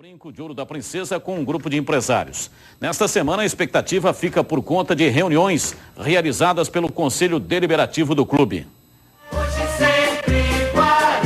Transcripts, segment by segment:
Brinco de Ouro da Princesa com um grupo de empresários. Nesta semana, a expectativa fica por conta de reuniões realizadas pelo Conselho Deliberativo do clube. Hoje sempre Guarani.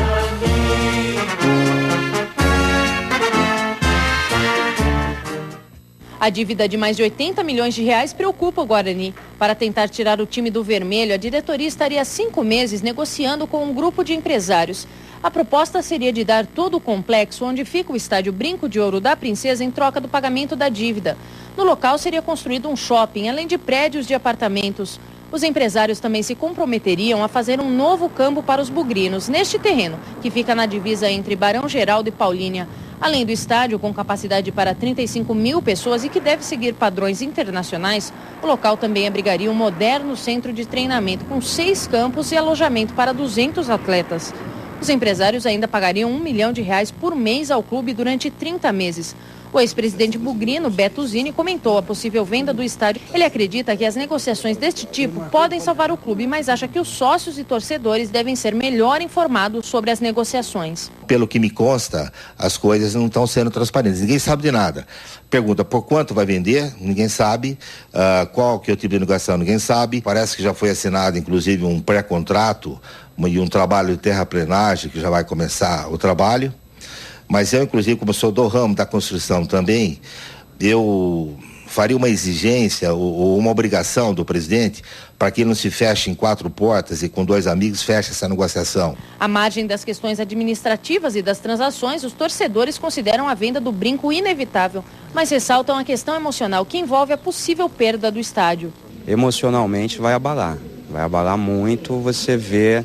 A dívida de mais de 80 milhões de reais preocupa o Guarani. Para tentar tirar o time do vermelho, a diretoria estaria há 5 meses negociando com um grupo de empresários. A proposta seria de dar todo o complexo onde fica o estádio Brinco de Ouro da Princesa em troca do pagamento da dívida. No local seria construído um shopping, além de prédios de apartamentos. Os empresários também se comprometeriam a fazer um novo campo para os bugrinos, neste terreno, que fica na divisa entre Barão Geraldo e Paulínia. Além do estádio, com capacidade para 35 mil pessoas e que deve seguir padrões internacionais, o local também abrigaria um moderno centro de treinamento com 6 campos e alojamento para 200 atletas. Os empresários ainda pagariam R$1 milhão por mês ao clube durante 30 meses. O ex-presidente bugrino, Beto Zini, comentou a possível venda do estádio. Ele acredita que as negociações deste tipo podem salvar o clube, mas acha que os sócios e torcedores devem ser melhor informados sobre as negociações. Pelo que me consta, as coisas não estão sendo transparentes. Ninguém sabe de nada. Pergunta por quanto vai vender, ninguém sabe. Qual que é o tipo de negociação, ninguém sabe. Parece que já foi assinado, inclusive, um pré-contrato e um trabalho de terraplenagem, que já vai começar o trabalho. Mas eu, inclusive, como sou do ramo da construção também, eu faria uma exigência ou uma obrigação do presidente para que ele não se feche em 4 portas e com 2 amigos feche essa negociação. À margem das questões administrativas e das transações, os torcedores consideram a venda do Brinco inevitável, mas ressaltam a questão emocional que envolve a possível perda do estádio. Emocionalmente vai abalar muito você ver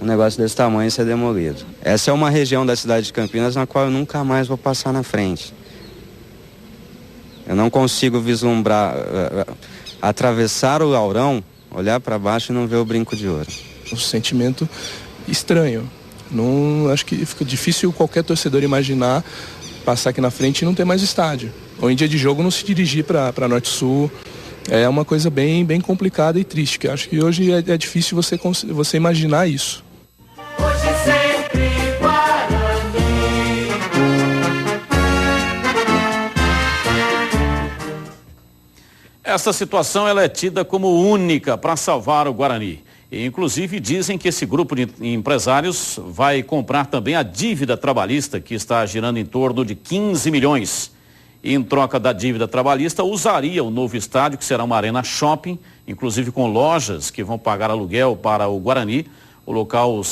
um negócio desse tamanho ser demolido. Essa é uma região da cidade de Campinas na qual eu nunca mais vou passar na frente. Eu não consigo vislumbrar, atravessar o Laurão, olhar para baixo e não ver o Brinco de Ouro. Um sentimento estranho. Não, acho que fica difícil qualquer torcedor imaginar passar aqui na frente e não ter mais estádio. Ou em dia de jogo não se dirigir para Norte-Sul. É uma coisa bem complicada e triste, que acho que hoje é difícil você imaginar isso. Hoje sempre Guarani. Essa situação ela é tida como única para salvar o Guarani. E, inclusive, dizem que esse grupo de empresários vai comprar também a dívida trabalhista, que está girando em torno de 15 milhões. E, em troca da dívida trabalhista, usaria o novo estádio, que será uma arena shopping, inclusive com lojas que vão pagar aluguel para o Guarani. No local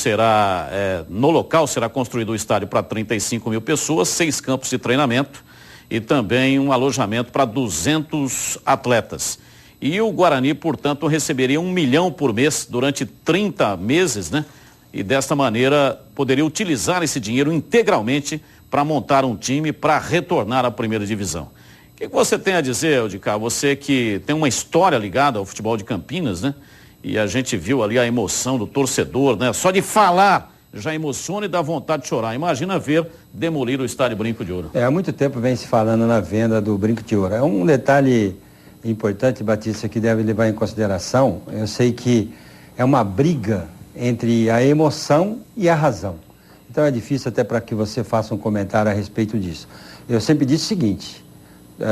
será construído o estádio para 35 mil pessoas, 6 campos de treinamento e também um alojamento para 200 atletas. E o Guarani, portanto, receberia R$1 milhão por mês durante 30 meses, né? E desta maneira poderia utilizar esse dinheiro integralmente para montar um time para retornar à primeira divisão. O que você tem a dizer, Odicá? Você que tem uma história ligada ao futebol de Campinas, né? E a gente viu ali a emoção do torcedor, né? Só de falar já emociona e dá vontade de chorar. Imagina ver demolir o estádio Brinco de Ouro. Há muito tempo vem se falando na venda do Brinco de Ouro. É um detalhe importante, Batista, que deve levar em consideração. Eu sei que é uma briga entre a emoção e a razão. Então é difícil até para que você faça um comentário a respeito disso. Eu sempre disse o seguinte,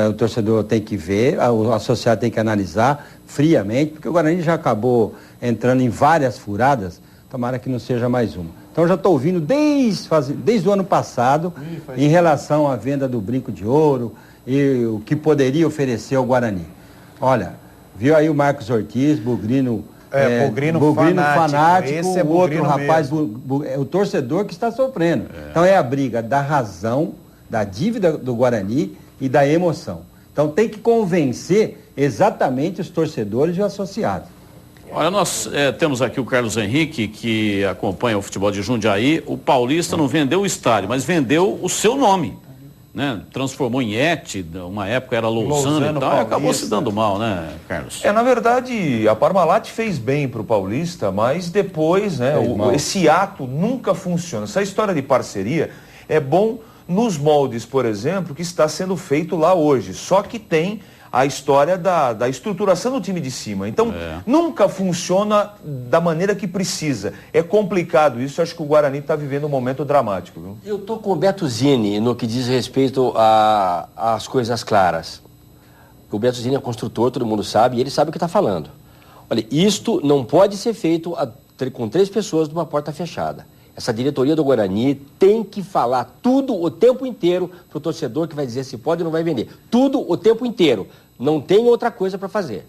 o torcedor tem que ver, o associado tem que analisar friamente, porque o Guarani já acabou entrando em várias furadas, tomara que não seja mais uma. Então já estou ouvindo desde o ano passado em relação à venda do Brinco de Ouro e o que poderia oferecer ao Guarani. Olha, viu aí o Marcos Ortiz, bugrino fanático, esse é o outro rapaz, mesmo. O torcedor que está sofrendo. Então é a briga da razão, da dívida do Guarani e da emoção. Então tem que convencer exatamente os torcedores e os associados. Olha, nós temos aqui o Carlos Henrique, que acompanha o futebol de Jundiaí. O Paulista não vendeu o estádio, mas vendeu o seu nome, né? Transformou em ET, uma época era Lousano e tal, e acabou se dando mal, né, Carlos? Na verdade, a Parmalat fez bem para o Paulista, mas depois, né, esse ato nunca funciona. Essa história de parceria é bom nos moldes, por exemplo, que está sendo feito lá hoje. Só que tem a história da estruturação do time de cima. Então, nunca funciona da maneira que precisa. É complicado isso, acho que o Guarani está vivendo um momento dramático. Viu? Eu estou com o Beto Zini no que diz respeito às coisas claras. O Beto Zini é construtor, todo mundo sabe, e ele sabe o que está falando. Olha, isto não pode ser feito com 3 pessoas numa porta fechada. Essa diretoria do Guarani tem que falar tudo o tempo inteiro para o torcedor que vai dizer se pode ou não vai vender. Tudo o tempo inteiro. Não tem outra coisa para fazer.